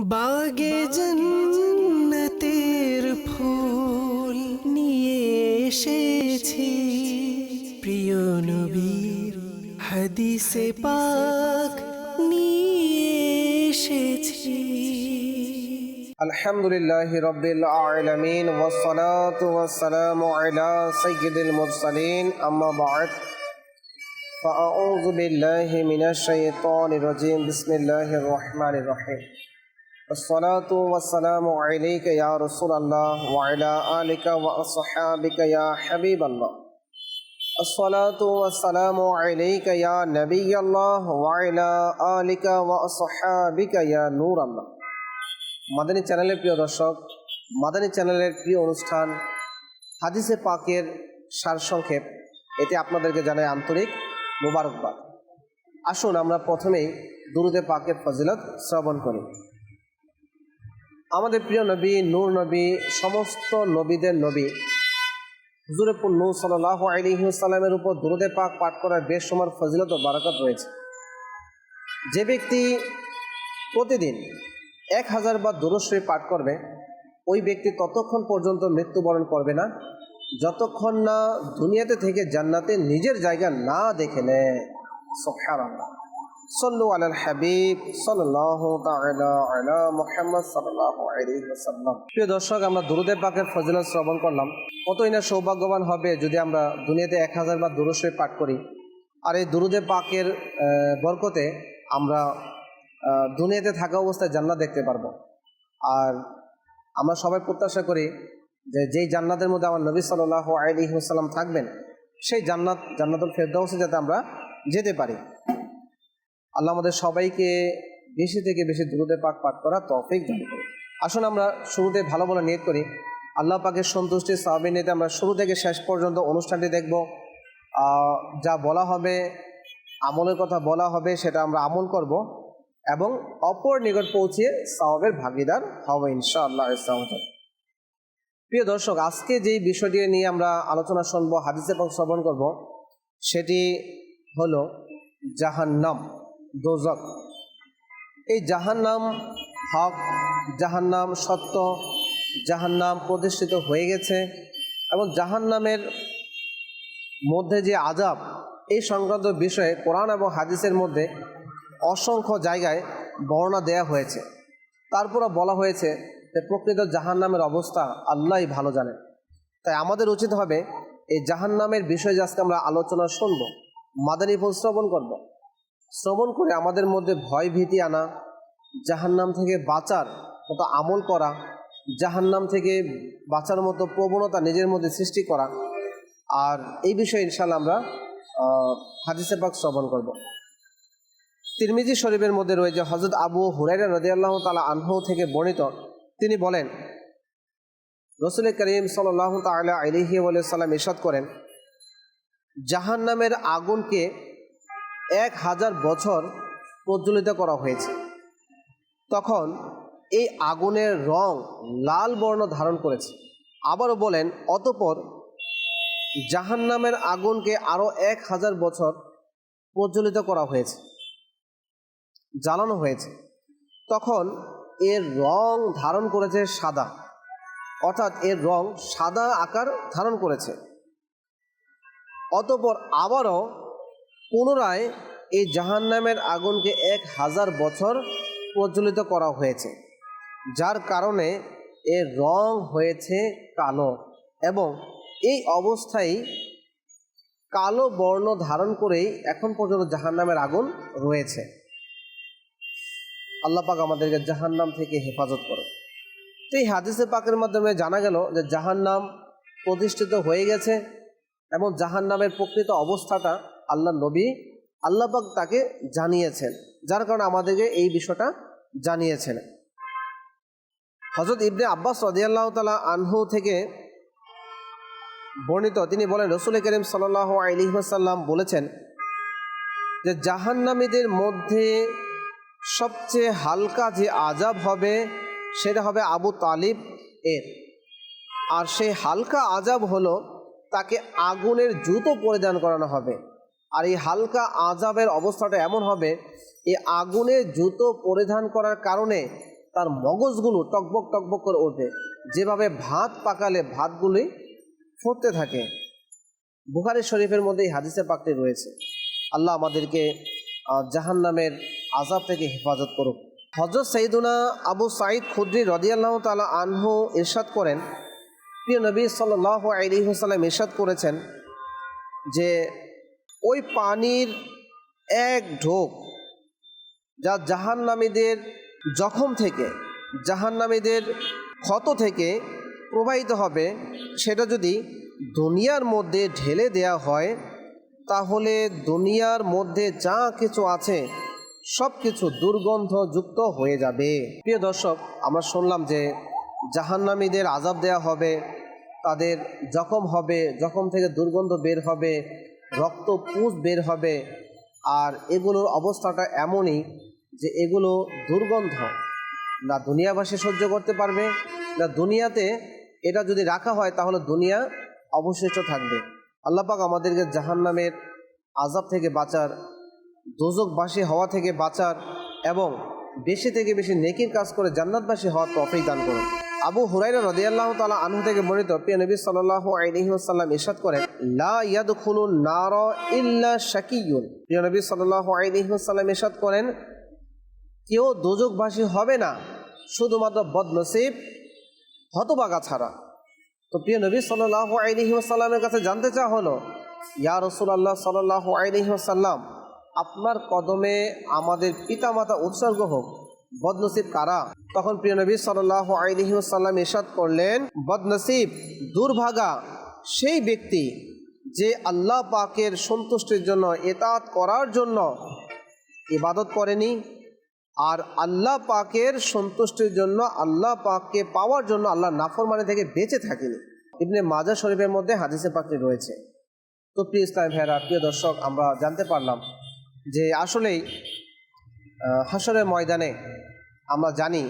বাগে জান্নাতের ফুল নিয়ে এসেছি, প্রিয় নবীর হাদিসে পাক নিয়ে এসেছি। আলহামদুলিল্লাহি রাব্বিল আলামিন ওয়াসসালাতু ওয়াসসালামু আলা সাইয়্যিদিল মুরসালিন আম্মা বা'দ ফাআউযু বিল্লাহি মিনাশ শাইতানির রাজীম বিসমিল্লাহির রহমানির রহিম। আসসালাতু ওয়াসসালামু আলাইকা ইয়া রাসূলুল্লাহ ওয়া আলা আলিকা ওয়া আসহাবিকা ইয়া হাবিবাল্লাহ। আসসালাতু ওয়াসসালামু আলাইকা ইয়া নাবিয়াল্লাহ ওয়া আলা আলিকা ওয়া আসহাবিকা ইয়া নূরাল্লাহ। মাদানী চ্যানেলের প্রিয় দর্শক, মাদানী চ্যানেলের প্রিয় অনুষ্ঠান হাদিসে পাকের সারসংক্ষেপ, এতে আপনাদেরকে জানাই আন্তরিক মোবারকবাদ। আসুন আমরা প্রথমেই দুরূদে পাকের ফজিলত শ্রবণ করি। আমাদের প্রিয় নবী, নূর নবী, সমস্ত নবীদের নবী হুজুরে নূর সাল্লাল্লাহু আলাইহি ওয়াসাল্লামের উপর দুরূদে পাক পাঠ করার বেশমর ফজিলত ও বারাকাত রয়েছে। যে ব্যক্তি প্রতিদিন 1000 বার দুরূদ শরীফ পাঠ করবে, ওই ব্যক্তি ততক্ষণ পর্যন্ত মৃত্যুবরণ করবে না যতক্ষণ না দুনিয়াতে থেকে জান্নাতে নিজের জায়গা না দেখে নেয়। সুবহানাল্লাহ। সাল্লু আলাল হাবিব সাল্লাল্লাহু তাআলা আলা মুহাম্মদ সাল্লাল্লাহু আলাইহি ওয়াসাল্লাম। প্রিয় দর্শক, আমরা দুরূদে পাকের ফজিলত শ্রবণ করলাম। কতই না সৌভাগ্যবান হবে যদি আমরা দুনিয়াতে 1000 বার দুরূদ শরীফ পাঠ করি, আর এই দুরূদে পাকের বরকতে আমরা দুনিয়াতে থাকা অবস্থায় জান্নাত দেখতে পারবো। আর আমরা সবাই প্রত্যাশা করি যে যেই জান্নাতের মধ্যে আমার নবী সাল্লাল্লাহু আলাইহি ওয়াসাল্লাম থাকবেন, সেই জান্নাতুল ফেরদাউসে যাতে আমরা যেতে পারি। আল্লাহ আমাদের সবাইকে বেশি থেকে বেশি দুরূদে পাক পাঠ করা তৌফিক দান করুন। আসুন আমরা শুরুতে ভালো বলে নিয়ত করি, আল্লাহ পাকের সন্তুষ্টি সাহাবী নিতে আমরা শুরু থেকে শেষ পর্যন্ত অনুষ্ঠানটি দেখব। যা বলা হবে, আমলের কথা বলা হবে, সেটা আমরা আমল করব এবং অপর নিকট পৌঁছিয়ে সওয়াবের ভাগীদার হব ইনশাআল্লাহ। প্রিয় দর্শক, আজকে যেই বিষয়টি নিয়ে আমরা আলোচনা শুনবো, হাদিসে পাক শ্রবণ করব, সেটি হলো জাহান্নাম, দোজখ। এই জাহান্নাম হক, জাহান্নাম সত্য, জাহান্নাম প্রতিষ্ঠিত হয়ে গেছে এবং জাহান্নামের মধ্যে যে আযাব, এই সংক্রান্ত বিষয়ে কোরআন এবং হাদিসের মধ্যে অসংখ্য জায়গায় বর্ণনা দেয়া হয়েছে। তারপরে বলা হয়েছে যে প্রকৃত জাহান্নামের অবস্থা আল্লাহই ভালো জানেন। তাই আমাদের উচিত হবে এই জাহান্নামের বিষয়ে যে আজকে আমরা আলোচনা শুনবো, মাদানী ফল শ্রবণ করে আমাদের মধ্যে ভয় ভীতি আনা, জাহান্নাম থেকে বাঁচার মতো আমল করা, জাহান্নাম থেকে বাঁচার মতো প্রবণতা নিজের মধ্যে সৃষ্টি করা। আর এই বিষয়ে ইনশাআল্লাহ আমরা হাদিসে পাক শ্রবণ করব। তিরমিজি শরীফের মধ্যে রয়েছে হযরত আবু হুরায়রা রাদিয়াল্লাহু তাআলা আনহু থেকে বর্ণিত, তিনি বলেন রাসূল করিম সাল্লাল্লাহু তাআলা আলাইহি ওয়াসাল্লাম ইরশাদ করেন, জাহান্নামের আগুনকে 1000 বছর প্রজ্বলিত করা হয়েছে। তখন এই আগুনের রং লাল বর্ণ ধারণ করেছে। আবারও বলেন, অতঃপর জাহান্নামের আগুনকে আরও 1000 বছর প্রজ্বলিত করা হয়েছে, জ্বালানো হয়েছে। তখন এর রং ধারণ করেছে সাদা, অর্থাৎ এর রং সাদা আকার ধারণ করেছে। অতঃপর আবারও পুনরায় এই জাহান্নামের আগুনকে 1000 বছর প্রজ্বলিত করা হয়েছে, যার কারণে এর রং হয়েছে কালো এবং এই অবস্থায় কালো বর্ণ ধারণ করেই এখন পর্যন্ত জাহান্নামের আগুন রয়েছে। আল্লাহ পাক আমাদেরকে জাহান্নাম থেকে হেফাজত করুন। তো এই হাদিসে পাকের মাধ্যমে জানা গেল যে জাহান্নাম প্রতিষ্ঠিত হয়ে গেছে এবং জাহান্নামের প্রকৃত অবস্থাটা আল্লাহ পাক তাকে জানিয়েছেন, যার কারণে আমাদেরকে এই বিষয়টা জানিয়েছেন। হযরত ইবনে আব্বাস রাদিয়াল্লাহু তাআলা আনহু থেকে বর্ণিত, তিনি বলেন রাসূল করিম সাল্লাল্লাহু আলাইহি ওয়াসাল্লাম বলেছেন যে জাহান্নামীদের মধ্যে সবচেয়ে হালকা যে আযাব হবে সেটা হবে আবু তালিব এর। আর সেই হালকা আযাব হলো তাকে আগুনের জুতো পরিধান করানো হবে। আর এই হালকা আযাবের অবস্থাটা এমন হবে, এই আগুনের জুতো পরিধান করার কারণে তার মগজগুলো টকবক টকবক করে ওঠে, যেভাবে ভাত পাকালে ভাতগুলি ফুটতে থাকে। বুখারী শরীফের মধ্যে এই হাদিসে পাকটি রয়েছে। আল্লাহ আমাদেরকে জাহান্নামের আযাব থেকে হেফাজত করুক। হযরত সাইয়্যিদুনা আবু সাঈদ খুদরি রাদিয়াল্লাহু তাআলা আনহু ইরশাদ করেন, প্রিয় নবী সাল্লাল্লাহু আলাইহি ওয়াসাল্লাম ইরশাদ করেছেন যে ওই পানির এক ঢোক যা জাহান্নামীদের জখম থেকে, জাহান্নামীদের ক্ষত থেকে প্রবাহিত হবে, সেটা যদি দুনিয়ার মধ্যে ঢেলে দেয়া হয় তাহলে দুনিয়ার মধ্যে যা কিছু আছে সব কিছু দুর্গন্ধযুক্ত হয়ে যাবে। প্রিয় দর্শক, আমরা শুনলাম যে জাহান্নামীদের আযাব দেয়া হবে, তাদের জখম হবে, জখম থেকে দুর্গন্ধ বের হবে, রক্ত পুঁজ বের হবে, আর এগুলোর অবস্থাটা এমনই যে এগুলো দুর্গন্ধ না দুনিয়াবাসী সহ্য করতে পারবে, না দুনিয়াতে এটা যদি রাখা হয় তাহলে দুনিয়া অবশিষ্ট থাকবে। আল্লাহ পাক আমাদেরকে জাহান্নামের আযাব থেকে বাঁচার, দোজখবাসী হওয়া থেকে বাঁচার এবং বেশি থেকে বেশি নেকির কাজ করে জান্নাতবাসী হওয়ার তৌফিক দান করুন। আবু হুরায়রা রাদিয়াল্লাহু তাআলা আনহু থেকে বর্ণিত, প্রিয় নবী সাল্লাল্লাহু আলাইহি ওয়াসাল্লাম ইরশাদ করেন, লা ইয়াদখুলুন নার ইল্লা শাকিয়ুন। প্রিয় নবী সাল্লাল্লাহু আলাইহি ওয়াসাল্লাম ইরশাদ করেন, কেউ দোজখবাসী হবে না শুধুমাত্র বদনসিব হতভাগা ছাড়া। তো প্রিয় নবী সাল্লাল্লাহু আলাইহি ওয়াসাল্লামের কাছে জানতে চাওয়া হলো, ইয়া রাসূলুল্লাহ সাল্লাল্লাহু আলাইহি ওয়াসাল্লাম, আপনার কদমে আমাদের পিতামাতা উৎসর্গ হোক, বদনসিব কারা? তখন প্রিয় নবী সাল্লাল্লাহু আলাইহি ওয়াসাল্লাম ইরশাদ করলেন, বদনসিব, দুর্ভাগা সেই ব্যক্তি যে আল্লাহ পাকের সন্তুষ্টির জন্য, ইতাআত করার জন্য ইবাদত করেনি, আর আল্লাহ পাকের সন্তুষ্টির জন্য, আল্লাহ পাককে পাওয়ার জন্য আল্লাহ নাফরমানি থেকে বেঁচে থাকেনি। ইবনে মাজাহ শরীফের মধ্যে হাদিসে পাকটি রয়েছে। তো প্রিয় ইসলামী ভাইয়েরা, প্রিয় দর্শক, আমরা জানতে পারলাম যে আসলেই হাশরের ময়দানে আমরা জানি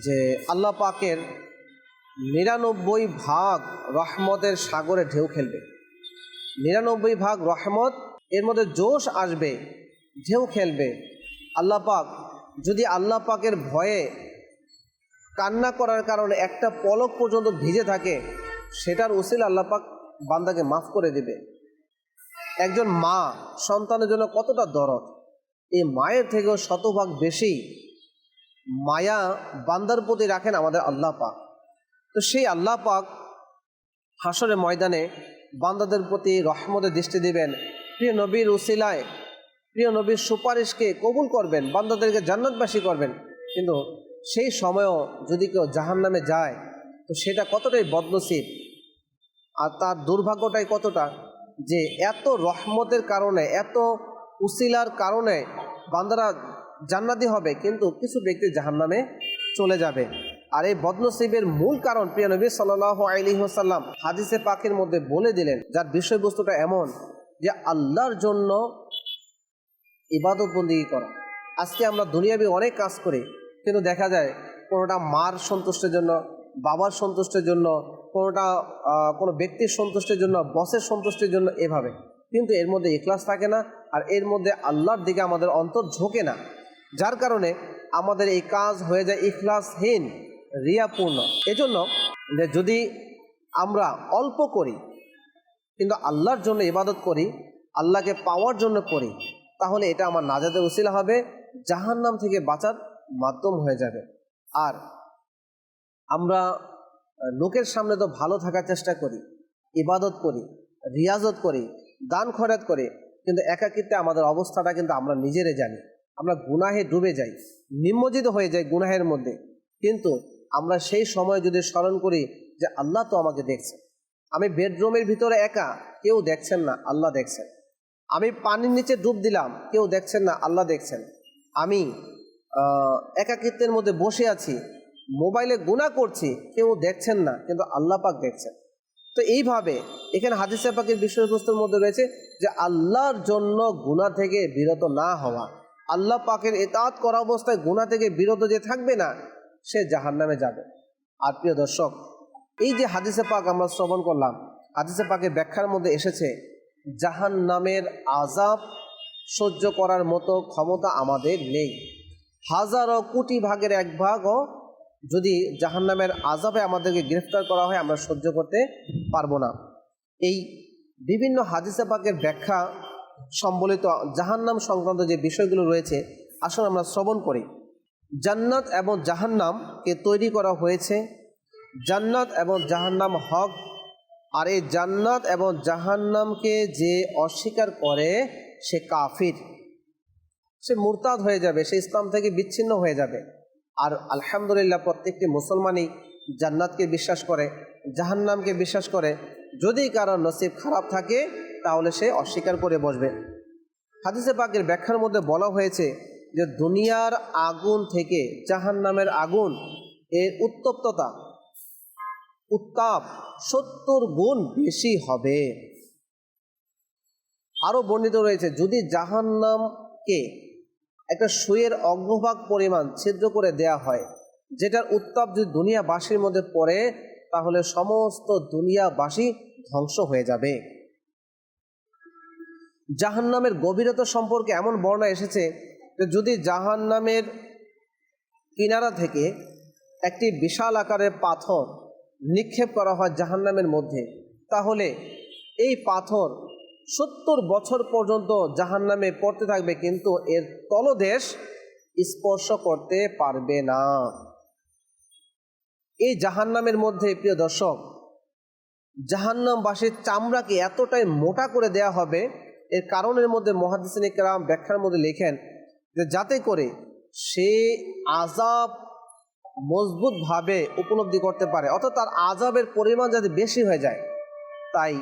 যে আল্লাহ পাকের ৯৯ ভাগ রহমতের সাগরে ঢেউ খেলবে। ৯৯ ভাগ রহমত, এর মধ্যে জোশ আসবে, ঢেউ খেলবে। আল্লাহ পাক যদি আল্লাহ পাকের ভয়ে কান্না করার কারণে একটা পলক পর্যন্ত ভিজে থাকে, সেটার উসিলা আল্লাহ পাক বান্দাকে মাফ করে দেবে। একজন মা সন্তানের জন্য কতটা দরদ, এই মায়ের থেকেও শতভাগ বেশি মায়া বান্দার প্রতি রাখেন আমাদের আল্লাহ পাক। তো সেই আল্লাহ পাক হাশরের ময়দানে বান্দাদের প্রতি রহমতের দৃষ্টি দিবেন, প্রিয় নবীর উসিলায়, প্রিয় নবীর সুপারিশকে কবুল করবেন, বান্দাদেরকে জান্নাতবাসী করবেন। কিন্তু সেই সময়ও যদি কেউ জাহান্নামে যায়, তো সেটা কতটাই বদনসিব, আর তার দুর্ভাগ্যটাই কতটা যে এত রহমতের কারণে, এত উসিলার কারণে বান্দারা জান্নাতি হবে, কিন্তু কিছু ব্যক্তি জাহান্নামে চলে যাবে। আর এই বদনসিবের মূল কারণ প্রিয় নবী সাল্লাল্লাহু আলাইহি ওয়াসাল্লাম হাদিসে পাকের মধ্যে বলে দিলেন, যার বিষয়বস্তুটা এমন যে আল্লাহর জন্য ইবাদত বন্দেগী করা। আজকে আমরা দুনিয়াবি অনেক কাজ করি, কিন্তু দেখা যায় কোনোটা মার সন্তুষ্টির জন্য, বাবার সন্তুষ্টির জন্য, কোনোটা কোনো ব্যক্তির সন্তুষ্টির জন্য, বসের সন্তুষ্টির জন্য, এভাবে। কিন্তু এর মধ্যে ইখলাস থাকে না, আর এর মধ্যে আল্লাহর দিকে আমাদের অন্তর ঝোঁকে না, যার কারণে আমাদের এই কাজ হয়ে যায় ইখলাসহীন, রিয়াপূর্ণ। এজন্য যে যদি আমরা অল্প করি কিন্তু আল্লাহর জন্য ইবাদত করি, আল্লাহকে পাওয়ার জন্য করি, তাহলে এটা আমার নাজাতের উসিলা হবে, জাহান্নাম থেকে বাঁচার মাধ্যম হয়ে যাবে। আর আমরা লোকের সামনে তো ভালো থাকার চেষ্টা করি, ইবাদত করি, রিয়াজত করি, দান খয়রাত করি, কিন্তু একাকিত্বে আমাদের অবস্থাটা কিন্তু আমরা নিজেরাই জানি। আমরা গুনাহে ডুবে যাই, নিমজ্জিত হয়ে যাই গুনাহের মধ্যে। কিন্তু আমরা সেই সময় যদি স্মরণ করি যে আল্লাহ তো আমাকে দেখছেন, আমি বেডরুমের ভিতরে একা, কেউ দেখছেন না, আল্লাহ দেখছেন। আমি পানির নিচে ডুব দিলাম, কেউ দেখছেন না, আল্লাহ দেখছেন। আমি একাকিত্বের মধ্যে বসে আছি, মোবাইলে গুনাহ করছি, কেউ দেখছেন না, কিন্তু আল্লাহ পাক দেখছেন। তো এইভাবে এখানে হাদিসে পাকের বিষয়বস্তুর মধ্যে রয়েছে যে আল্লাহর জন্য গুনাহ থেকে বিরত না হওয়া, আল্লাহ পাকের ইতাআত করা অবস্থায় গুনাহ থেকে বিরত যে থাকবে না, সে জাহান্নামে যাবে। আর প্রিয় দর্শক, এই যে হাদিসে পাক আমরা শ্রবণ করলাম, হাদিসে পাকের ব্যাখ্যার মধ্যে এসেছে জাহান্নামের আযাব সহ্য করার মতো ক্ষমতা আমাদের নেই। হাজারো কোটি ভাগের এক ভাগও যদি জাহান্নামের আযাবে আমাদেরকে গ্রেফতার করা হয় আমরা সহ্য করতে পারবো না। এই বিভিন্ন হাদিসে পাকের ব্যাখ্যা সম্বলিত জাহান্নাম সংক্রান্ত যে বিষয়গুলো রয়েছে আসলে আমরা শ্রবণ করি। জান্নাত এবং জাহান্নামকে তৈরি করা হয়েছে, জান্নাত এবং জাহান্নাম হক, আর এই জান্নাত এবং জাহান্নামকে যে অস্বীকার করে সে কাফির, সে মুরতাদ হয়ে যাবে, সে ইসলাম থেকে বিচ্ছিন্ন হয়ে যাবে। আর আলহামদুলিল্লাহ প্রত্যেকটি মুসলমানই জান্নাতকে বিশ্বাস করে, জাহান্নামকে বিশ্বাস করে। যদি কারো নসিব খারাপ থাকে তাহলে সে অস্বীকার করে বসবে। হাদিসে পাকের ব্যাখ্যার মধ্যে বলা হয়েছে যে দুনিয়ার আগুন থেকে জাহান্নামের আগুন এর উত্তপ্ততা, উত্তাপ 70 গুণ বেশি হবে। আরও বর্ণিত রয়েছে যদি জাহান্নামকে একটা সুইয়ের অগ্রভাগ পরিমাণ ছিদ্র করে দেয়া হয়, যেটার উত্তাপ যদি দুনিয়াবাসীর মধ্যে পড়ে তাহলে সমস্ত দুনিয়াবাসী ধ্বংস হয়ে যাবে। জাহান্নামের গভীরতা সম্পর্কে এমন বর্ণনা এসেছে যে যদি জাহান্নামের কিনারা থেকে একটি বিশাল আকারের পাথর নিক্ষেপ করা হয় জাহান্নামের মধ্যে, তাহলে এই পাথর 70 বছর পর্যন্ত জাহান্নামে পড়তে থাকবে, কিন্তু এর তলদেশ স্পর্শ করতে পারবে না। এই জাহান্নামের মধ্যে প্রিয় দর্শক, জাহান্নামবাসীর চামড়াকে এতটাই মোটা করে দেয়া হবে, এর কারণের মধ্যে মুহাদ্দিসিনে কেরাম ব্যাখ্যার মধ্যে লেখেন যে যাতে করে সে আযাব মজবুতভাবে উপলব্ধি করতে পারে, অর্থাৎ তার আযাবের পরিমাণ যাতে বেশি হয়ে যায়। তাই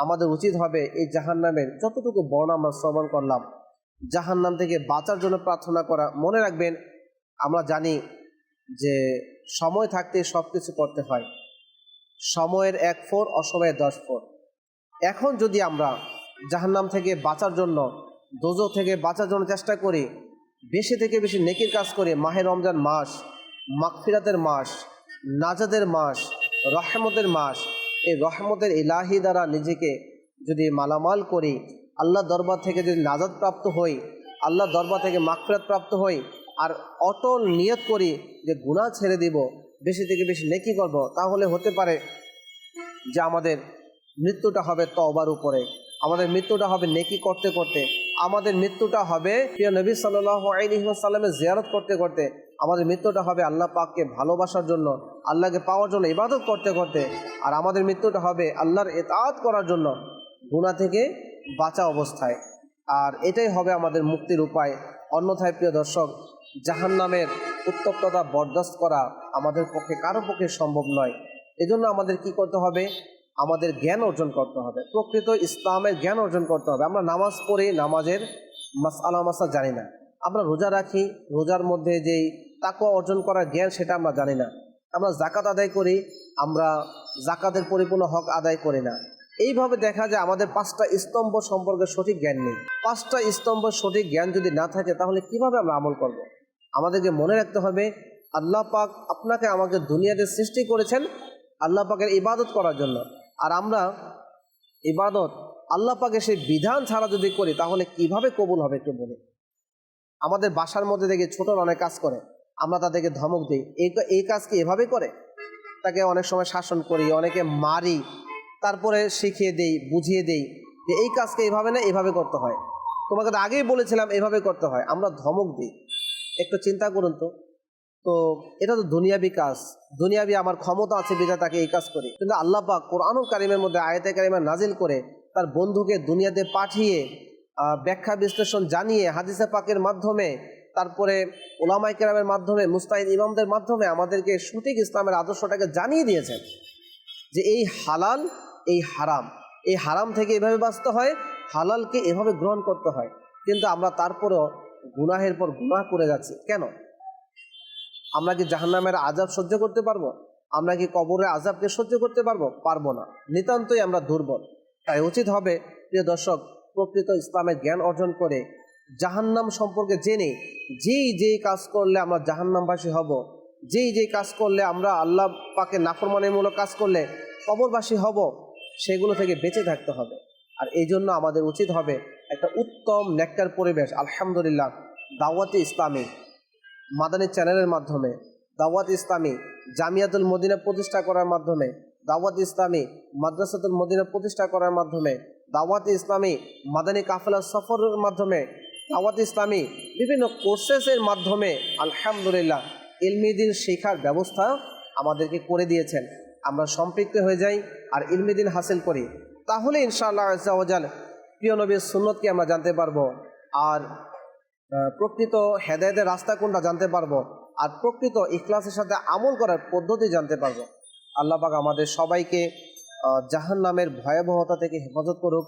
আমাদের উচিত হবে এই জাহান্নামের যতটুকু বর্ণনা আমরা শ্রবণ করলাম, জাহান্নাম থেকে বাঁচার জন্য প্রার্থনা করা। মনে রাখবেন, আমরা জানি যে সময় থাকতে সব কিছু করতে হয়, সময়ের 1 ফোর অসময়ের 10 ফোর। এখন যদি আমরা জাহান্নাম থেকে বাঁচার জন্য, দোজখ থেকে বাঁচার জন্য চেষ্টা করি, বেশি থেকে বেশি নেকির কাজ করি, মাহে রমজান মাস মাগফিরাতের মাস, নাজাতের মাস, রহমতের মাস, এই রহমতের ইলাহি দ্বারা নিজেকে যদি মালামাল করি, আল্লাহ দরবার থেকে যদি নাজাত প্রাপ্ত হই, আল্লাহ দরবার থেকে মাগফিরাত প্রাপ্ত হই, আর অটল নিয়ত করি যে গুনাহ ছেড়ে দিব, বেশি থেকে বেশি নেকি করব, তাহলে হতে পারে যে আমাদের মৃত্যুটা হবে তওবার উপরে, আমাদের মৃত্যুটা হবে নেকি করতে করতে, আমাদের মৃত্যুটা হবে প্রিয় নবী সাল্লাল্লাহু আলাইহি ওয়াসাল্লামের জিয়ারত করতে করতে, আমাদের মৃত্যুটা হবে আল্লাহ পাককে ভালোবাসার জন্য, আল্লাহকে পাওয়ার জন্য ইবাদত করতে করতে, আর আমাদের মৃত্যুটা হবে আল্লাহর ইতাআত করার জন্য, গুনাহ থেকে বাঁচা অবস্থায়। আর এটাই হবে আমাদের মুক্তির উপায়। অন্যথায় প্রিয় দর্শক, জাহান্নামের উত্তপ্ততা বরদাস্ত করা আমাদের পক্ষে কারো পক্ষে সম্ভব নয়। এজন্য আমাদের কি করতে হবে? আমাদের জ্ঞান অর্জন করতে হবে, প্রকৃত ইসলামের জ্ঞান অর্জন করতে হবে। আমরা নামাজ পড়ি, নামাজের মাসআলা মাসাল জানি না। আমরা রোজা রাখি, রোজার মধ্যে যেই তাকওয়া অর্জন করার জ্ঞান সেটা আমরা জানি না। আমরা জাকাত আদায় করি, আমরা জাকাতের পরিপূর্ণ হক আদায় করি না। এইভাবে দেখা যায় আমাদের 5টা স্তম্ভ সম্পর্কে সঠিক জ্ঞান নেই। 5টা স্তম্ভ সঠিক জ্ঞান যদি না থাকে তাহলে কিভাবে আমরা আমল করব? আমাদেরকে মনে রাখতে হবে আল্লাহ পাক আপনাকে আমাকে দুনিয়াতে সৃষ্টি করেছেন আল্লাহ পাকের ইবাদত করার জন্য। আর আমরা ইবাদত আল্লাহ পাকের সেই বিধান ছাড়া যদি করি তাহলে কিভাবে কবুল হবে একটু বলি। আমাদের বাসার মধ্যে থেকে ছোটরা অনেক কাজ করে, আমরা তাদেরকে ধমক দিই, এই কাজ কি এভাবে করে? তাকে অনেক সময় শাসন করি, অনেকে মারি, তারপরে শিখিয়ে দেই, বুঝিয়ে দেই যে এই কাজকে এভাবে না এভাবে করতে হয়, তোমাকে তো আগেই বলেছিলাম এভাবে করতে হয়। আমরা ধমক দিই। একটু চিন্তা করুন তো, এটা তো দুনিয়াবি কাজ, দুনিয়াবি আমার ক্ষমতা আছে বিধায় তাকে এই কাজ করি। কিন্তু আল্লাহ পাক কোরআনুল কারিমের মধ্যে আয়াতে কারিমা নাজিল করে তার বন্ধুকে দুনিয়াতে পাঠিয়ে ব্যাখ্যা বিশ্লেষণ জানিয়ে হাদিসে পাকের মাধ্যমে, তারপরে উলামায়ে কেরামের মাধ্যমে, মুস্তাহিদ ইমামদের মাধ্যমে আমাদেরকে সঠিক ইসলামের আদর্শটাকে জানিয়ে দিয়েছেন যে এই হালাল, এই হারাম, এই হারাম থেকে এভাবে বাঁচতে হয়, হালালকে এভাবে গ্রহণ করতে হয়। কিন্তু আমরা তারপরও গুনাহের পর গুনাহ করে যাচ্ছি কেন? আমরা কি জাহান্নামের আযাব সহ্য করতে পারবো? আমরা কি কবরের আযাবকে সহ্য করতে পারবো? পারবো না, নিতান্তই আমরা দুর্বল। তাই উচিত হবে প্রিয় দর্শক, প্রকৃত ইসলামের জ্ঞান অর্জন করে জাহান্নাম সম্পর্কে জেনে যেই কাজ করলে আমরা জাহান্নামবাসী হব, যেই কাজ করলে আমরা আল্লাহ পাকে নাফরমানিমূলক কাজ করলে কবরবাসী হব, সেগুলো থেকে বেঁচে থাকতে হবে। আর এই জন্য আমাদের উচিত হবে একটা উত্তম নেককার পরিবেশ। আলহামদুলিল্লাহ, দাওয়াতে ইসলামী মাদানী চ্যানেলের মাধ্যমে, দাওয়াত ইসলামী জামিয়াতুল মদিনা প্রতিষ্ঠা করার মাধ্যমে, দাওয়াত ইসলামী মাদ্রাসাতুল মদিনা প্রতিষ্ঠা করার মাধ্যমে, দাওয়াত ইসলামী মাদানী কাফেলা সফরের মাধ্যমে, দাওয়াত ইসলামী বিভিন্ন কোর্সেসের মাধ্যমে আলহামদুলিল্লাহ ইলমি দিন শেখার ব্যবস্থা আমাদেরকে করে দিয়েছেন। আমরা সম্পৃক্ত হয়ে যাই আর ইলমি দিন হাসিল করি, তাহলে ইনশাআল্লাহ আজ্জা ওয়া জাল প্রিয় নবীর সুন্নতকে আমরা জানতে পারবো, আর প্রকৃত হেদায়েতের রাস্তা কোনটা জানতে পারবো, আর প্রকৃত ইখলাসের সাথে আমল করার পদ্ধতি জানতে পারবো। আল্লাহ পাক আমাদের সবাইকে জাহান্নামের ভয়াবহতা থেকে হেফাজত করুক,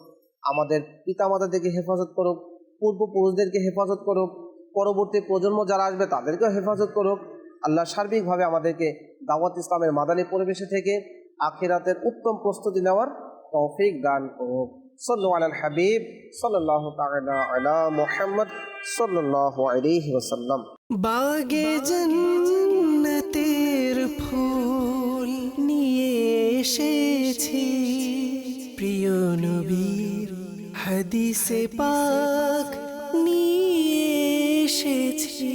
আমাদের পিতামাতা থেকে হেফাজত করুক, পূর্বপুরুষদেরকে হেফাজত করুক, পরবর্তী প্রজন্ম যারা আসবে তাদেরকেও হেফাজত করুক। আল্লাহ সার্বিকভাবে আমাদেরকে দাওয়াত ইসলামের মাদানী পরিবেশে থেকে আখিরাতের উত্তম প্রস্তুতি নেওয়ার তৌফিক দান করুক। সাল্লু আলাল হাবিব সাল্লাল্লাহু তাআলা আলা মুহাম্মদ সাল্লাল্লাহু আলাইহি ওয়াসাল্লাম। বাগে জান্নাতের ফুল নিয়ে এসেছি, প্রিয় নবীর হাদিসে পাক নিয়ে এসেছি।